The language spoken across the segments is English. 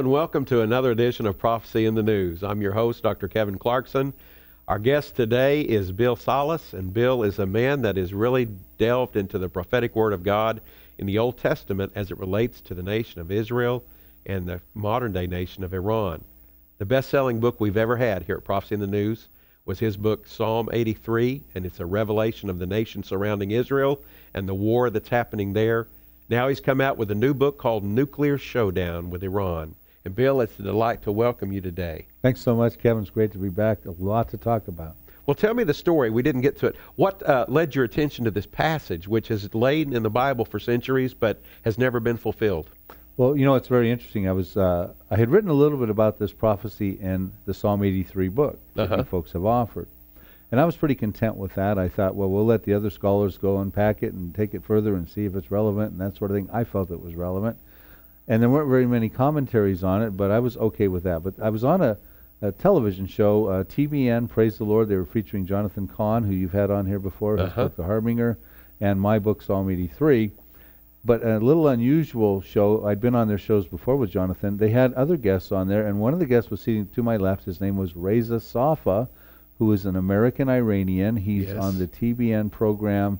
and welcome to another edition of Prophecy in the News. I'm your host, Dr. Kevin Clarkson. Our guest today is Bill Salus, and Bill is a man that has really delved into the prophetic word of God in the Old Testament as it relates to the nation of Israel and the modern-day nation of Iran. The best-selling book we've ever had here at Prophecy in the News was his book, Psalm 83, and it's a revelation of the nation surrounding Israel and the war that's happening there. Now he's come out with a new book called Nuclear Showdown with Iran. And Bill, it's a delight to welcome you today. Thanks so much, Kevin. It's great to be back. A lot to talk about. Well, tell me the story. We didn't get to it. What led your attention to this passage, which is laid in the Bible for centuries but has never been fulfilled? Well, you know, it's very interesting. I had written a little bit about this prophecy in the Psalm 83 book that you folks have offered. And I was pretty content with that. I thought, well, we'll let the other scholars go unpack it and take it further and see if it's relevant and that sort of thing. I felt it was relevant. And there weren't very many commentaries on it, but I was okay with that. But I was on a television show, TBN, Praise the Lord. They were featuring Jonathan Cahn, who you've had on here before, his book, The Harbinger, and my book, Psalm 83. But a little unusual show. I'd been on their shows before with Jonathan. They had other guests on there, and one of the guests was sitting to my left. His name was Reza Safa, who is an American Iranian. He's on the TBN program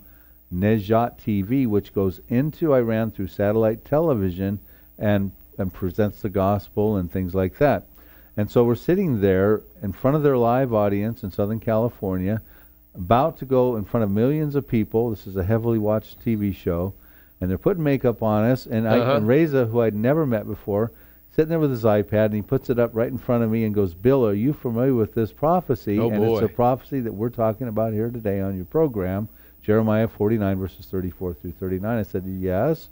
Nejat TV, which goes into Iran through satellite television and presents the gospel and things like that. And so we're sitting there in front of their live audience in Southern California, about to go in front of millions of people. This is a heavily watched TV show, and they're putting makeup on us. And, and Reza, who I'd never met before, sitting there with his iPad, and he puts it up right in front of me and goes, "Bill, are you familiar with this prophecy?" It's a prophecy that we're talking about here today on your program, Jeremiah 49, verses 34 through 39. I said, yes.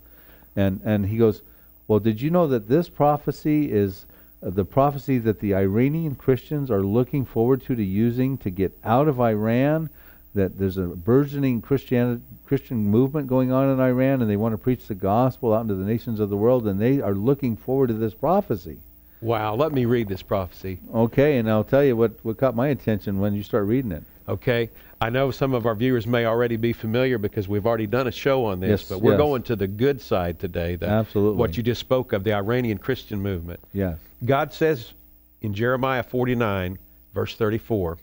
And he goes, well, did you know that this prophecy is the prophecy that the Iranian Christians are looking forward to using to get out of Iran? That there's a burgeoning Christian movement going on in Iran, and they want to preach the gospel out into the nations of the world, and they are looking forward to this prophecy. Wow, let me read this prophecy. Okay, and I'll tell you what caught my attention when you start reading it. Okay, I know some of our viewers may already be familiar because we've already done a show on this, but we're going to the good side today. Absolutely. What you just spoke of, the Iranian Christian movement. Yes. God says in Jeremiah 49, verse 34,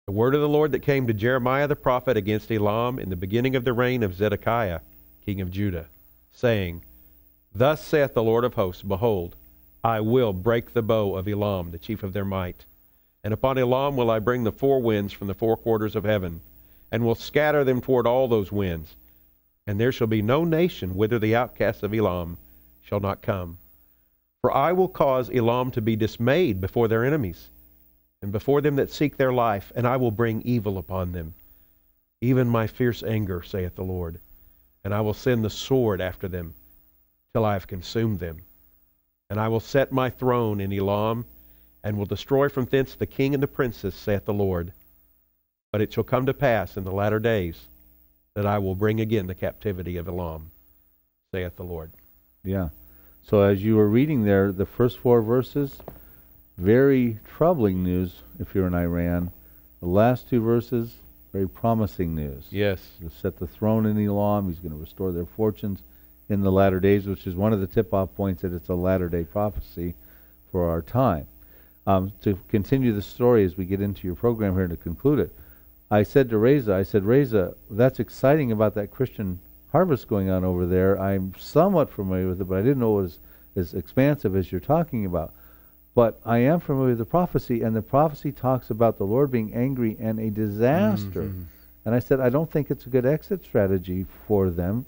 "The word of the Lord that came to Jeremiah the prophet against Elam in the beginning of the reign of Zedekiah, king of Judah, saying, Thus saith the Lord of hosts, Behold, I will break the bow of Elam, the chief of their might. And upon Elam will I bring the four winds from the four quarters of heaven, and will scatter them toward all those winds. And there shall be no nation whither the outcasts of Elam shall not come. For I will cause Elam to be dismayed before their enemies, and before them that seek their life, and I will bring evil upon them. Even my fierce anger, saith the Lord, and I will send the sword after them, till I have consumed them. And I will set my throne in Elam, and will destroy from thence the king and the princess, saith the Lord. But it shall come to pass in the latter days that I will bring again the captivity of Elam, saith the Lord." Yeah. So as you were reading there, the first four verses, very troubling news if you're in Iran. The last two verses, very promising news. Yes. He'll set the throne in Elam. He's going to restore their fortunes in the latter days, which is one of the tip-off points that it's a latter-day prophecy for our time. To continue the story as we get into your program here to conclude it, I said to Reza, that's exciting about that Christian harvest going on over there. I'm somewhat familiar with it, but I didn't know it was as expansive as you're talking about. But I am familiar with the prophecy, and the prophecy talks about the Lord being angry and a disaster. And I said, I don't think it's a good exit strategy for them.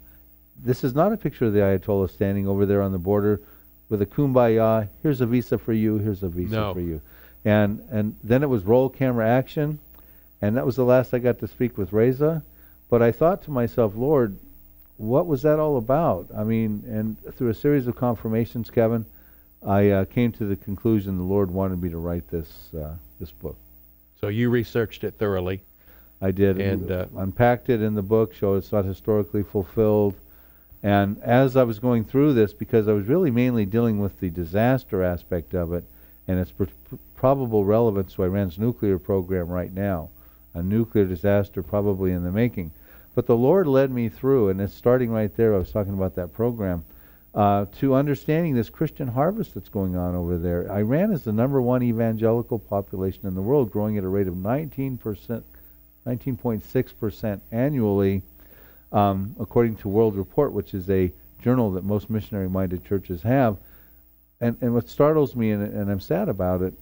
This is not a picture of the Ayatollah standing over there on the border with a kumbaya, here's a visa for you, here's a visa for you. And then it was roll camera action, and that was the last I got to speak with Reza. But I thought to myself, Lord, what was that all about? I mean, and through a series of confirmations, Kevin, I came to the conclusion the Lord wanted me to write this book. So you researched it thoroughly. I did, and unpacked it in the book, showed it's not historically fulfilled. And as I was going through this, because I was really mainly dealing with the disaster aspect of it and its probable relevance to Iran's nuclear program right now, a nuclear disaster probably in the making. But the Lord led me through, and it's starting right there. I was talking about that program. to understanding this Christian harvest that's going on over there. Iran is the #1 evangelical population in the world, growing at a rate of 19.6% annually, according to World Report, which is a journal that most missionary-minded churches have. And what startles me, and I'm sad about it,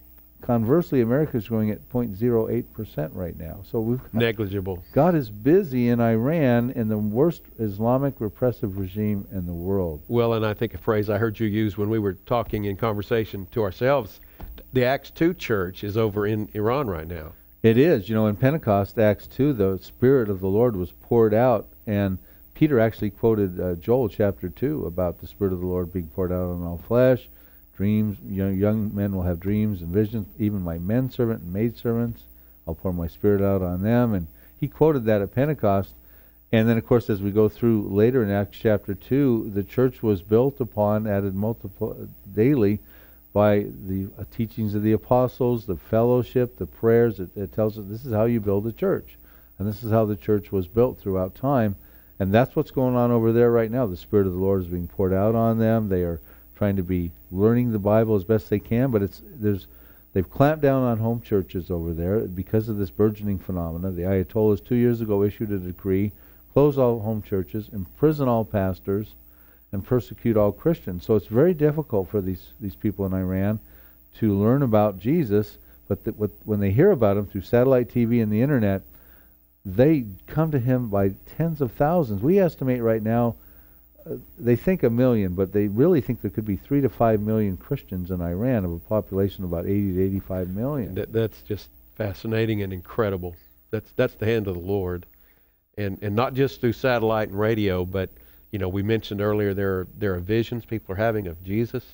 conversely, America is growing at 0.08% right now. So we've got, negligible. God is busy in Iran, in the worst Islamic repressive regime in the world. Well, and I think a phrase I heard you use when we were talking in conversation to ourselves, the Acts 2 church is over in Iran right now. It is. You know, in Pentecost, Acts 2, the Spirit of the Lord was poured out, and Peter actually quoted Joel chapter 2 about the Spirit of the Lord being poured out on all flesh. Dreams, young men will have dreams and visions, even my men servant and maid servants, I'll pour my Spirit out on them. And he quoted that at Pentecost. And then, of course, as we go through later in Acts chapter 2, the church was built upon, added daily, by the teachings of the apostles, the fellowship, the prayers. It tells us this is how you build a church. And this is how the church was built throughout time. And that's what's going on over there right now. The Spirit of the Lord is being poured out on them. They are trying to be learning the Bible as best they can, but they've clamped down on home churches over there because of this burgeoning phenomena. The Ayatollahs 2 years ago issued a decree, close all home churches, imprison all pastors, and persecute all Christians. So it's very difficult for these people in Iran to learn about Jesus, but when they hear about him through satellite TV and the internet, they come to him by tens of thousands. We estimate right now, they think 1 million, but they really think there could be 3 to 5 million Christians in Iran of a population of about 80 to 85 million. That's just fascinating and incredible. That's the hand of the Lord, and not just through satellite and radio, but we mentioned earlier there are visions people are having of Jesus,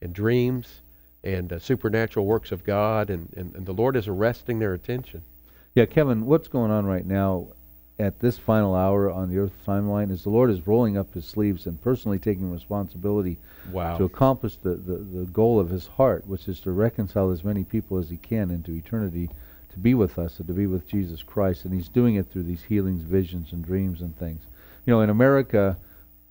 and dreams, and supernatural works of God, and the Lord is arresting their attention. Yeah, Kevin, what's going on right now at this final hour on the Earth's timeline is the Lord is rolling up his sleeves and personally taking responsibility to accomplish the goal of his heart, which is to reconcile as many people as he can into eternity to be with us and to be with Jesus Christ. And he's doing it through these healings, visions, and dreams and things. In America,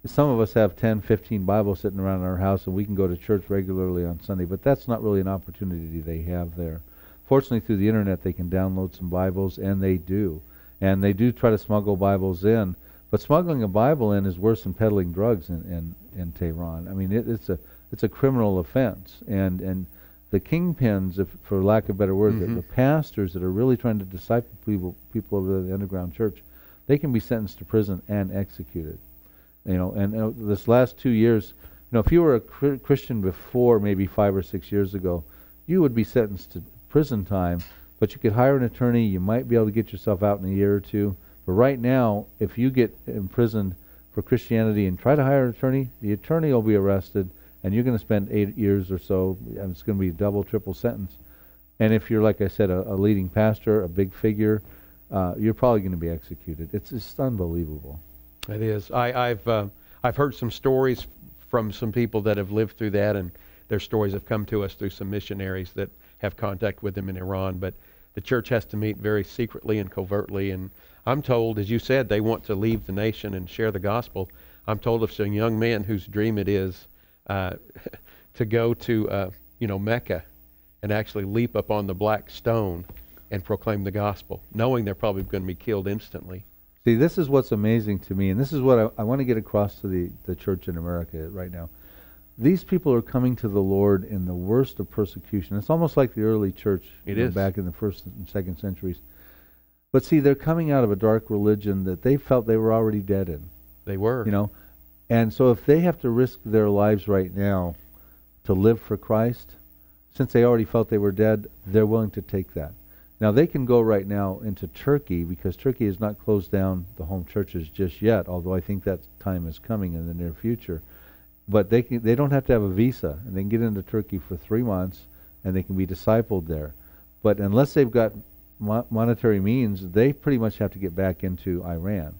some of us have 10, 15 Bibles sitting around our house, and we can go to church regularly on Sunday, but that's not really an opportunity they have there. Fortunately, through the internet, they can download some Bibles, and they do. And they do try to smuggle Bibles in, but smuggling a Bible in is worse than peddling drugs in Tehran. I mean, it's a criminal offense, and the kingpins, for lack of a better word, the pastors that are really trying to disciple people over the underground church, they can be sentenced to prison and executed. And this last 2 years, if you were a Christian before maybe 5 or 6 years ago, you would be sentenced to prison time. But you could hire an attorney. You might be able to get yourself out in a year or two. But right now, if you get imprisoned for Christianity and try to hire an attorney, the attorney will be arrested, and you're going to spend 8 years or so, and it's going to be a double, triple sentence. And if you're, like I said, a leading pastor, a big figure, you're probably going to be executed. It's just unbelievable. It is. I've heard some stories from some people that have lived through that, and their stories have come to us through some missionaries that have contact with them in Iran. But the church has to meet very secretly and covertly, and I'm told, as you said, they want to leave the nation and share the gospel. I'm told of some young man whose dream it is to go to Mecca and actually leap up on the black stone and proclaim the gospel, knowing they're probably going to be killed instantly. See, this is what's amazing to me, and this is what I want to get across to the church in America right now. These people are coming to the Lord in the worst of persecution. It's almost like the early church back in the 1st and 2nd centuries. But see, they're coming out of a dark religion that they felt they were already dead in. They were. And so if they have to risk their lives right now to live for Christ, since they already felt they were dead, they're willing to take that. Now, they can go right now into Turkey, because Turkey has not closed down the home churches just yet, although I think that time is coming in the near future. But they don't have to have a visa, and they can get into Turkey for 3 months, and they can be discipled there. But unless they've got monetary means, they pretty much have to get back into Iran.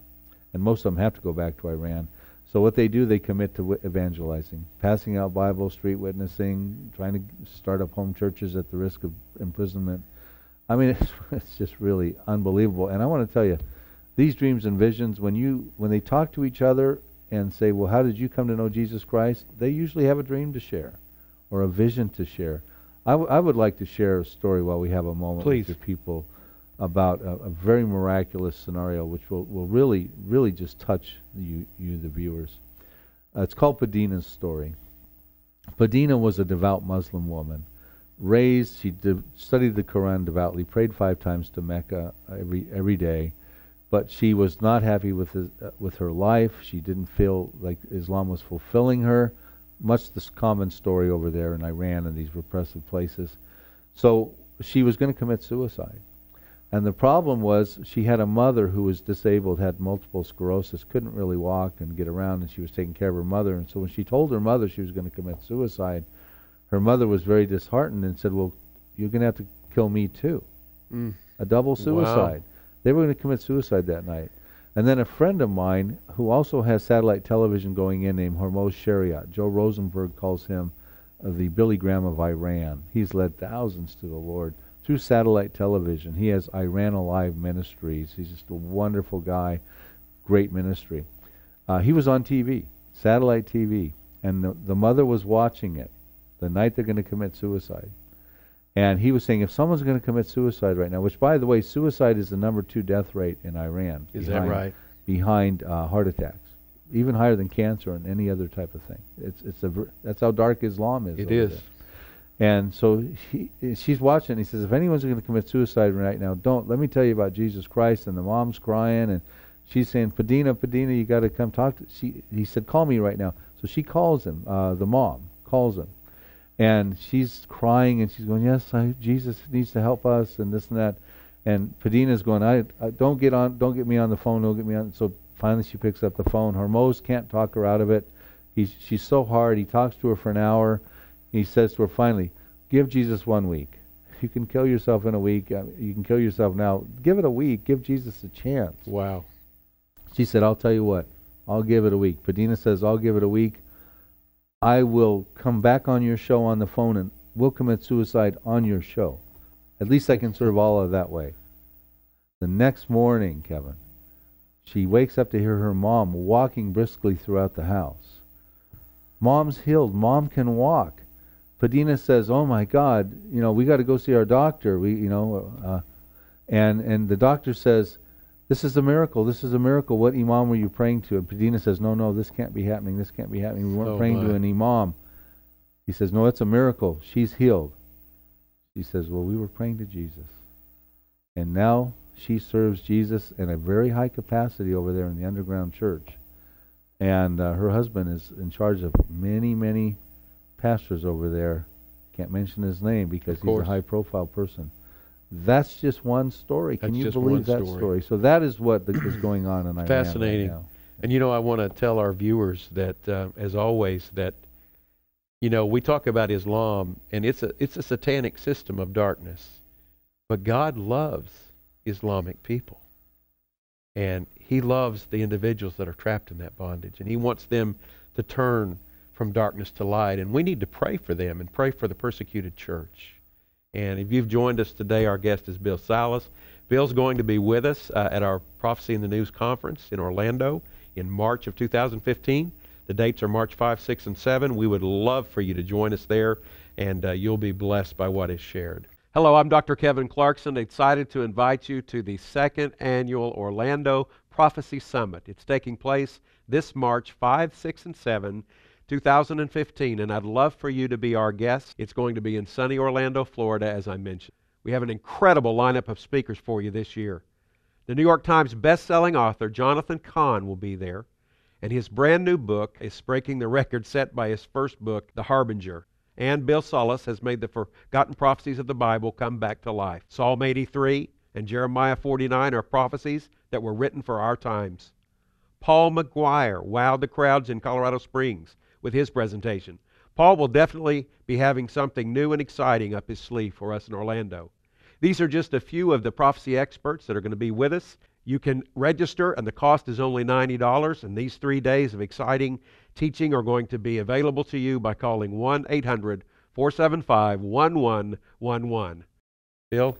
And most of them have to go back to Iran. So what they do, they commit to evangelizing, passing out Bibles, street witnessing, trying to start up home churches at the risk of imprisonment. I mean, it's just really unbelievable. And I want to tell you, these dreams and visions, when they talk to each other, and say, well, how did you come to know Jesus Christ? They usually have a dream to share or a vision to share. I would like to share a story while we have a moment Please. with your people about a very miraculous scenario which will really, really just touch you the viewers. It's called Padina's story. Padina was a devout Muslim woman. Raised, she studied the Quran devoutly, prayed 5 times to Mecca every day, but she was not happy with her life. She didn't feel like Islam was fulfilling her. Much this common story over there in Iran and these repressive places. So she was going to commit suicide. And the problem was she had a mother who was disabled, had multiple sclerosis, couldn't really walk and get around, and she was taking care of her mother. And so when she told her mother she was going to commit suicide, her mother was very disheartened and said, well, you're going to have to kill me too. A double suicide. Wow. They were going to commit suicide that night. And then a friend of mine who also has satellite television going in named Hormoz Shariat, Joe Rosenberg calls him the Billy Graham of Iran. He's led thousands to the Lord through satellite television. He has Iran Alive Ministries. He's just a wonderful guy, great ministry. He was on TV, satellite TV, and the mother was watching it the night they're going to commit suicide. And he was saying, if someone's going to commit suicide right now, which, by the way, suicide is the #2 death rate in Iran. Is that right? Behind heart attacks, even higher than cancer and any other type of thing. That's how dark Islam is. It is. There. And so she's watching. He says, if anyone's going to commit suicide right now, don't. Let me tell you about Jesus Christ. And the mom's crying, and she's saying, Padina, you got to come talk to. He said, call me right now. So she calls him. The mom calls him. And she's crying, and she's going, yes, Jesus needs to help us, and this and that. And Padina's going, I don't get me on the phone, don't get me on. So finally she picks up the phone. Hormoz can't talk her out of it. She's so hard. He talks to her for an hour. He says to her finally, give Jesus 1 week. You can kill yourself in a week. You can kill yourself now. Give it a week. Give Jesus a chance. Wow. She said, I'll tell you what. I'll give it a week. Padina says, I'll give it a week. I will come back on your show on the phone and we'll commit suicide on your show. At least I can serve Allah that way. The next morning, Kevin, she wakes up to hear her mom walking briskly throughout the house. Mom's healed. Mom can walk. Padina says, oh my God, we got to go see our doctor. And the doctor says, this is a miracle. This is a miracle. What imam were you praying to? And Padina says, no, this can't be happening. This can't be happening. We weren't praying to an imam. He says, no, it's a miracle. She's healed. She says, well, we were praying to Jesus. And now she serves Jesus in a very high capacity over there in the underground church. And her husband is in charge of many, many pastors over there. Can't mention his name because he's a high-profile person. That's just one story. Can you believe that story? So that is what is going on in Iran. Fascinating. Right now. And I want to tell our viewers that, as always, that we talk about Islam, and it's a satanic system of darkness, but God loves Islamic people, and He loves the individuals that are trapped in that bondage, and He wants them to turn from darkness to light. And we need to pray for them and pray for the persecuted church. And if you've joined us today, our guest is Bill Salus. Bill's going to be with us at our Prophecy in the News conference in Orlando in March of 2015. The dates are March 5, 6, and 7. We would love for you to join us there, and you'll be blessed by what is shared. Hello, I'm Dr. Kevin Clarkson, excited to invite you to the 2nd Annual Orlando Prophecy Summit. It's taking place this March 5, 6, and 7, 2015, and I'd love for you to be our guest. It's going to be in sunny Orlando, Florida, as I mentioned. We have an incredible lineup of speakers for you this year. The New York Times best-selling author Jonathan Cahn will be there, and his brand new book is breaking the record set by his first book, The Harbinger. And Bill Salus has made the forgotten prophecies of the Bible come back to life. Psalm 83 and Jeremiah 49 are prophecies that were written for our times. Paul McGuire wowed the crowds in Colorado Springs with his presentation. Paul will definitely be having something new and exciting up his sleeve for us in Orlando. These are just a few of the prophecy experts that are going to be with us. You can register, and the cost is only $90, and these 3 days of exciting teaching are going to be available to you by calling 1-800-475-1111. Bill,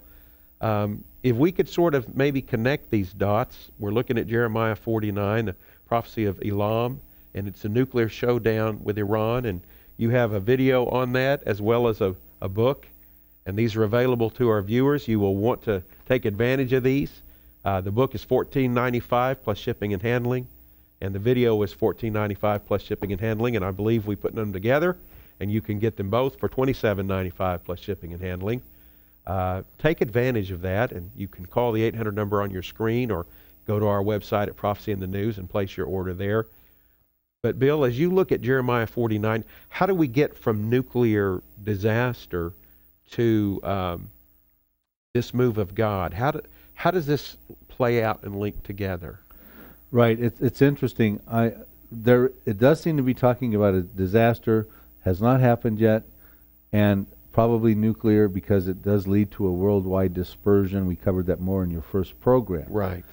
if we could sort of maybe connect these dots, we're looking at Jeremiah 49, the prophecy of Elam, and it's a nuclear showdown with Iran. And you have a video on that as well as a book, and these are available to our viewers. You will want to take advantage of these. The book is $14.95 plus shipping and handling, and the video is $14.95 plus shipping and handling, and I believe we put them together, and you can get them both for $27.95 plus shipping and handling. Take advantage of that, and you can call the 800 number on your screen or go to our website at Prophecy in the News and place your order there. But Bill, as you look at Jeremiah 49, how do we get from nuclear disaster to this move of God? How does this play out and link together? Right. It's interesting. It does seem to be talking about a disaster, has not happened yet, and probably nuclear because it does lead to a worldwide dispersion. We covered that more in your first program. Right.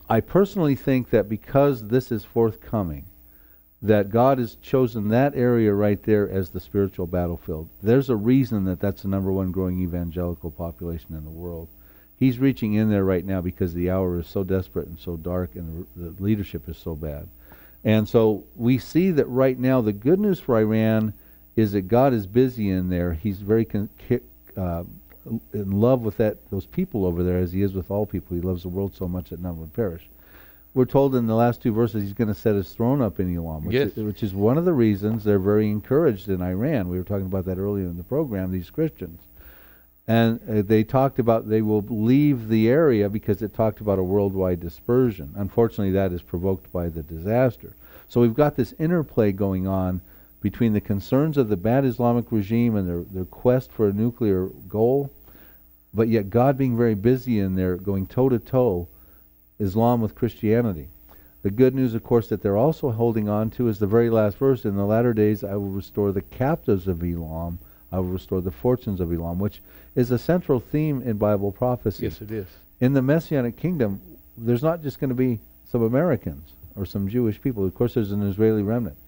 I personally think that because this is forthcoming, that God has chosen that area right there as the spiritual battlefield. There's a reason that that's the #1 growing evangelical population in the world. He's reaching in there right now because the hour is so desperate and so dark, and the leadership is so bad. And so we see that right now the good news for Iran is that God is busy in there. He's very in love with those people over there, as he is with all people. He loves the world so much that none would perish. We're told in the last 2 verses he's going to set his throne up in Elam, which is one of the reasons they're very encouraged in Iran. We were talking about that earlier in the program, these Christians. And they talked about they will leave the area because it talked about a worldwide dispersion. Unfortunately, that is provoked by the disaster. So we've got this interplay going on between the concerns of the bad Islamic regime and their quest for a nuclear goal, but yet God being very busy in there, going toe-to-toe, Islam with Christianity. The good news, of course, that they're also holding on to is the very last verse, in the latter days I will restore the captives of Elam, I will restore the fortunes of Elam, which is a central theme in Bible prophecy. Yes, it is. In the Messianic kingdom, there's not just going to be some Americans or some Jewish people. Of course, there's an Israeli remnant.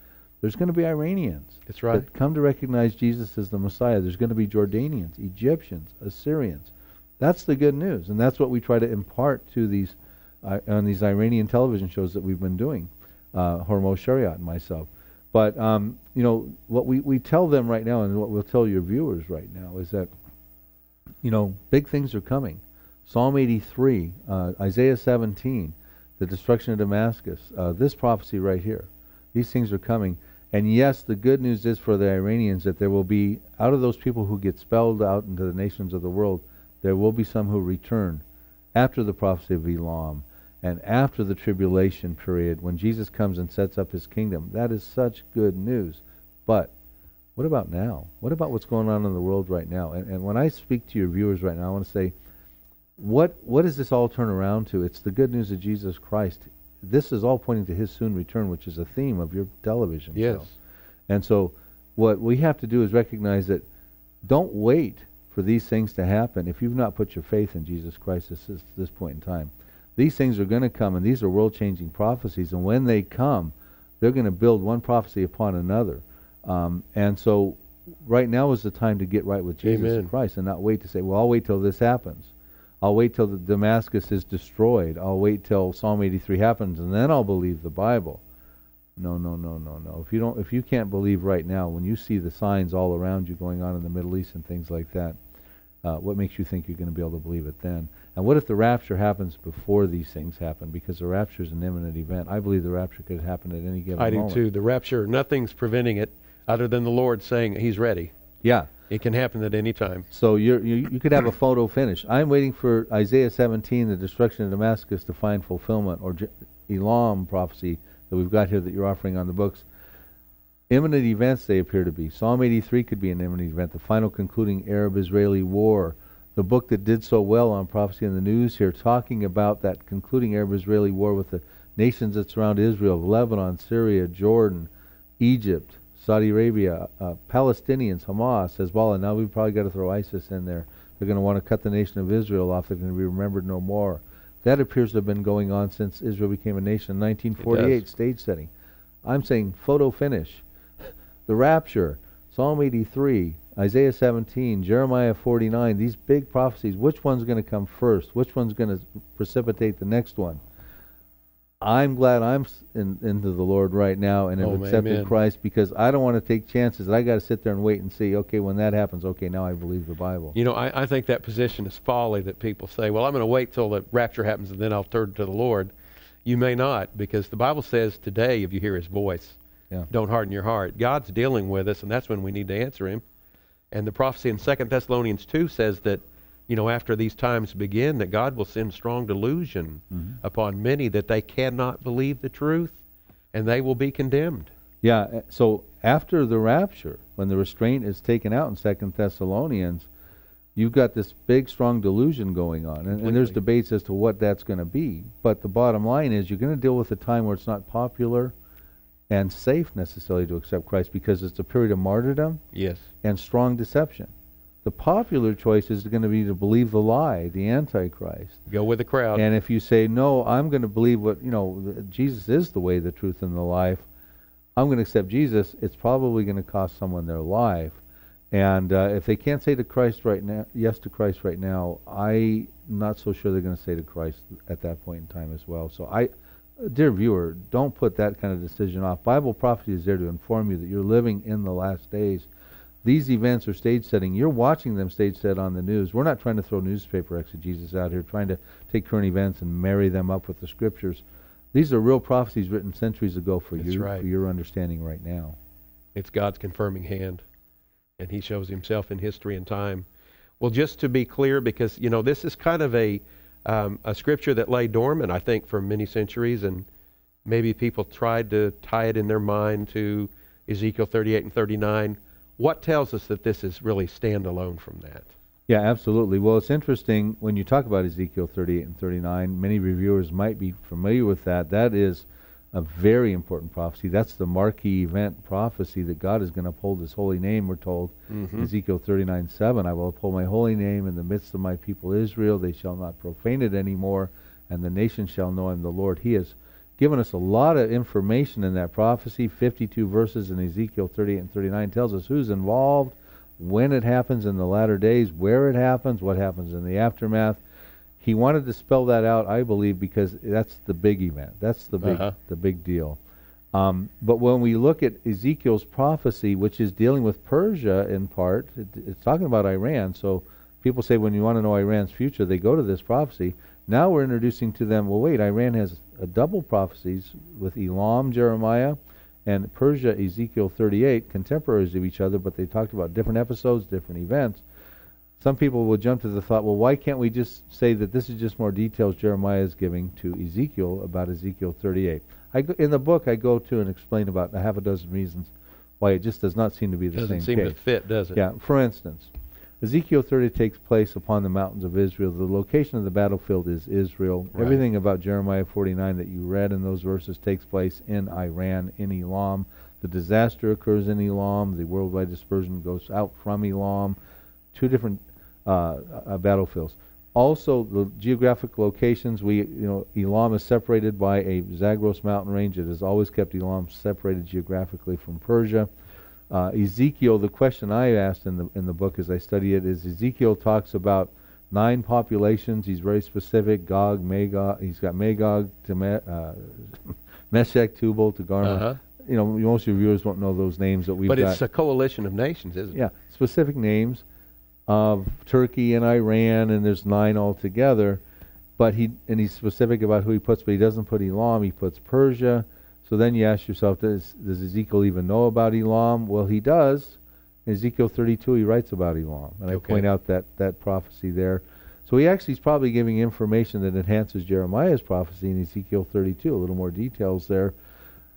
There's going to be Iranians That's right. that come to recognize Jesus as the Messiah. There's going to be Jordanians, Egyptians, Assyrians. That's the good news, and that's what we try to impart to these on these Iranian television shows that we've been doing, Hormoz Shariat and myself. But you know what we tell them right now, and what we'll tell your viewers right now, is that big things are coming. Psalm 83, Isaiah 17, the destruction of Damascus, this prophecy right here. These things are coming. And yes, the good news is for the Iranians that there will be, out of those people who get spelled out into the nations of the world, there will be some who return after the prophecy of Elam and after the tribulation period when Jesus comes and sets up his kingdom. That is such good news. But what about now? What about what's going on in the world right now? And when I speak to your viewers right now, I want to say, what does this all turn around to? It's the good news of Jesus Christ. This is all pointing to his soon return, which is a theme of your television show. And so what we have to do is recognize that don't wait for these things to happen if you've not put your faith in Jesus Christ at this point in time. These things are going to come, and these are world-changing prophecies, and when they come, they're going to build one prophecy upon another. And so right now is the time to get right with Jesus Christ and not wait to say, well, I'll wait till this happens. I'll wait till the Damascus is destroyed. I'll wait till Psalm 83 happens, and then I'll believe the Bible. No, no, no, no, no. If you can't believe right now, when you see the signs all around you going on in the Middle East and things like that, what makes you think you're going to be able to believe it then? And what if the rapture happens before these things happen? Because the rapture is an imminent event. I believe the rapture could happen at any given moment. I do too. The rapture, nothing's preventing it other than the Lord saying he's ready. Yeah. It can happen at any time. So you could have a photo finish. I'm waiting for Isaiah 17, the destruction of Damascus, to find fulfillment, or Elam prophecy that we've got here that you're offering on the books. Imminent events they appear to be. Psalm 83 could be an imminent event, the final concluding Arab-Israeli war. The book that did so well on Prophecy in the News here, talking about that concluding Arab-Israeli war with the nations that surround Israel, Lebanon, Syria, Jordan, Egypt, Saudi Arabia, Palestinians, Hamas, Hezbollah. Now we've probably got to throw ISIS in there. They're going to want to cut the nation of Israel off. They're going to be remembered no more. That appears to have been going on since Israel became a nation in 1948, stage setting. I'm saying photo finish. The rapture, Psalm 83, Isaiah 17, Jeremiah 49, these big prophecies, which one's going to come first? Which one's going to precipitate the next one? I'm glad I'm into the Lord right now and have accepted amen. Christ, because I don't want to take chances. I got to sit there and wait and see, okay, when that happens, okay, now I believe the Bible. You know, I think that position is folly, that people say, well, I'm going to wait till the rapture happens and then I'll turn to the Lord. You may not, because the Bible says today, if you hear his voice, don't harden your heart. God's dealing with us, and that's when we need to answer him. And the prophecy in 2 Thessalonians 2 says that, you know, after these times begin, that God will send strong delusion upon many, that they cannot believe the truth, and they will be condemned. Yeah, so after the rapture, when the restraint is taken out in 2 Thessalonians, you've got this big, strong delusion going on. And there's debates as to what that's going to be. But the bottom line is you're going to deal with a time where it's not popular and safe necessarily to accept Christ, because it's a period of martyrdom and strong deception. The popular choice is going to be to believe the lie, the Antichrist. Go with the crowd. And if you say, no, I'm going to believe what, you know, Jesus is the way, the truth, and the life, I'm going to accept Jesus, it's probably going to cost someone their life. And if they can't say to Christ right now, yes to Christ right now, I'm not so sure they're going to say to Christ at that point in time as well. So dear viewer, don't put that kind of decision off. Bible prophecy is there to inform you that you're living in the last days. These events are stage setting. You're watching them stage set on the news. We're not trying to throw newspaper exegesis out here, trying to take current events and marry them up with the scriptures. These are real prophecies written centuries ago for your understanding right now. It's God's confirming hand, and he shows himself in history and time. Well, just to be clear, because, you know, this is kind of a scripture that lay dormant, I think, for many centuries, and maybe people tried to tie it in their mind to Ezekiel 38 and 39. What tells us that this is really standalone from that? Yeah, absolutely. Well, it's interesting when you talk about Ezekiel 38 and 39, many reviewers might be familiar with that. That is a very important prophecy. That's the marquee event prophecy that God is going to uphold his holy name, we're told. Ezekiel 39:7, I will uphold my holy name in the midst of my people Israel. They shall not profane it anymore, and the nation shall know I am the Lord. He has given us a lot of information in that prophecy. 52 verses in Ezekiel 38 and 39 tells us who's involved, when it happens in the latter days, where it happens, what happens in the aftermath. He wanted to spell that out, I believe, because that's the big event. That's the big deal. But when we look at Ezekiel's prophecy, which is dealing with Persia in part, it's talking about Iran. So people say when you want to know Iran's future, they go to this prophecy. Now we're introducing to them, well, wait, Iran has a double prophecies with Elam, Jeremiah, and Persia, Ezekiel 38, contemporaries of each other, but they talked about different episodes, different events. Some people will jump to the thought, well, why can't we just say that this is just more details Jeremiah is giving to Ezekiel about Ezekiel 38? In the book, I go to and explain about a half a dozen reasons why it just does not seem to be the same case. Doesn't seem to fit, does it? Yeah. For instance, Ezekiel 30 takes place upon the mountains of Israel. The location of the battlefield is Israel. Right. Everything about Jeremiah 49 that you read in those verses takes place in Iran, in Elam. The disaster occurs in Elam. The worldwide dispersion goes out from Elam. Two different battlefields. Also, the geographic locations, Elam is separated by a Zagros mountain range. It has always kept Elam separated geographically from Persia. Ezekiel, the question I asked in the book as I study it is, Ezekiel talks about 9 populations. He's very specific. Gog, Magog. He's got Magog, Meshech, Tubal, Togarmah. Most of your viewers won't know those names that we've got. But it's a coalition of nations, isn't it? Yeah, specific names of Turkey and Iran, and there's 9 altogether. But he's specific about who he puts, but he doesn't put Elam. He puts Persia. So then you ask yourself, does Ezekiel even know about Elam? Well, he does. In Ezekiel 32, he writes about Elam. And I point out that prophecy there. So he's probably giving information that enhances Jeremiah's prophecy in Ezekiel 32, a little more details there.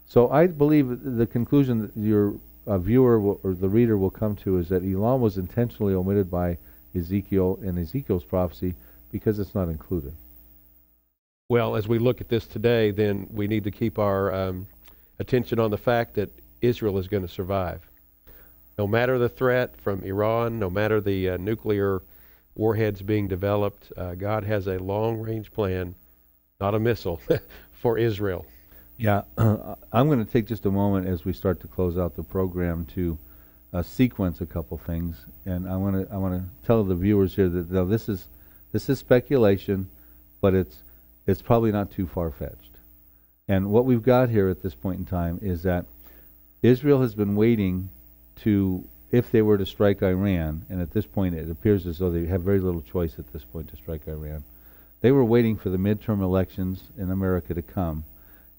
So I believe the conclusion that your viewer or the reader will come to is that Elam was intentionally omitted by Ezekiel in Ezekiel's prophecy because it's not included. Well, as we look at this today, then we need to keep our attention on the fact that Israel is going to survive. No matter the threat from Iran, no matter the nuclear warheads being developed, God has a long-range plan, not a missile, for Israel. Yeah, I'm going to take just a moment as we start to close out the program to sequence a couple things, and I want to tell the viewers here that this is speculation, but it's probably not too far-fetched. And what we've got here at this point in time is that Israel has been waiting to, if they were to strike Iran, and at this point it appears as though they have very little choice at this point to strike Iran. They were waiting for the midterm elections in America to come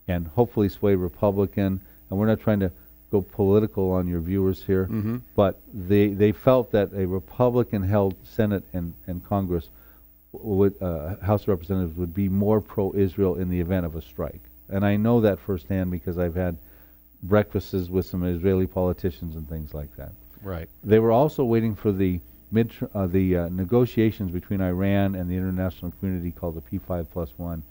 and hopefully sway Republican. And we're not trying to go political on your viewers here, but they felt that a Republican-held Senate and Congress, would, House of Representatives, would be more pro-Israel in the event of a strike. And I know that firsthand because I've had breakfasts with some Israeli politicians and things like that. Right. They were also waiting for the negotiations between Iran and the international community called the P5+1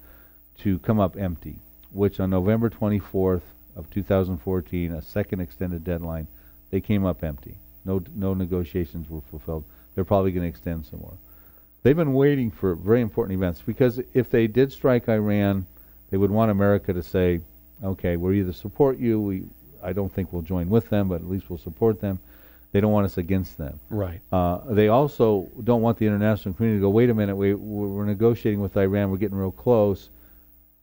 to come up empty, which on November 24th of 2014, a second extended deadline, they came up empty. No negotiations were fulfilled. They're probably going to extend some more. They've been waiting for very important events because if they did strike Iran, they would want America to say, okay, we'll either support you, I don't think we'll join with them, but at least we'll support them. They don't want us against them. Right. They also don't want the international community to go, wait a minute, we're negotiating with Iran, we're getting real close.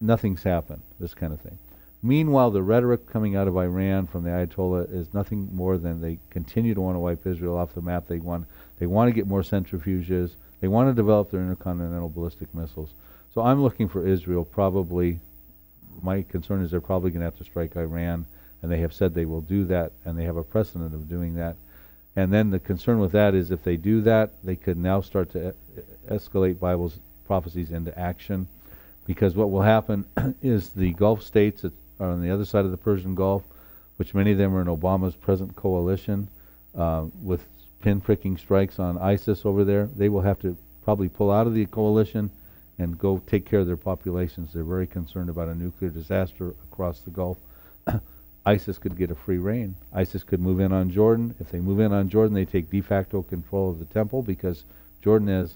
Nothing's happened, this kind of thing. Meanwhile, the rhetoric coming out of Iran from the Ayatollah is nothing more than they continue to want to wipe Israel off the map. They want to get more centrifuges. They want to develop their intercontinental ballistic missiles. So I'm looking for Israel probably. My concern is they're probably going to have to strike Iran, and they have said they will do that, and they have a precedent of doing that. And then the concern with that is if they do that, they could now start to escalate Bible's prophecies into action, because what will happen is the Gulf states that are on the other side of the Persian Gulf, which many of them are in Obama's present coalition, with pinpricking strikes on ISIS over there, they will have to probably pull out of the coalition and go take care of their populations. They're very concerned about a nuclear disaster across the Gulf. ISIS could get a free rein. ISIS could move in on Jordan. If they move in on Jordan, they take de facto control of the temple because Jordan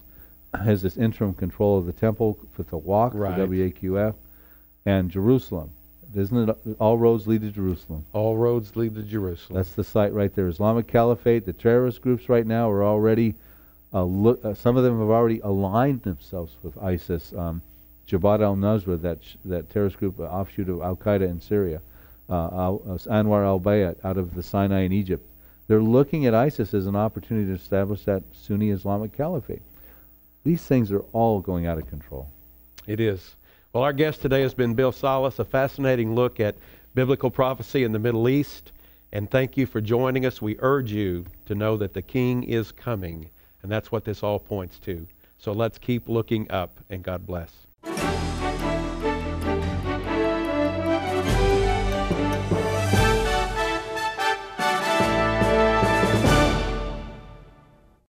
has this interim control of the temple with the Waqf, right, the WAQF, and Jerusalem. Isn't it all roads lead to Jerusalem? All roads lead to Jerusalem. That's the site right there. Islamic Caliphate, the terrorist groups right now are already, some of them have already aligned themselves with ISIS. Jabhat al-Nusra, that terrorist group, offshoot of Al-Qaeda in Syria. Anwar al-Bayat out of the Sinai in Egypt. They're looking at ISIS as an opportunity to establish that Sunni Islamic Caliphate. These things are all going out of control. It is. Well, our guest today has been Bill Salus, a fascinating look at biblical prophecy in the Middle East. And thank you for joining us. We urge you to know that the King is coming. And that's what this all points to. So let's keep looking up, and God bless.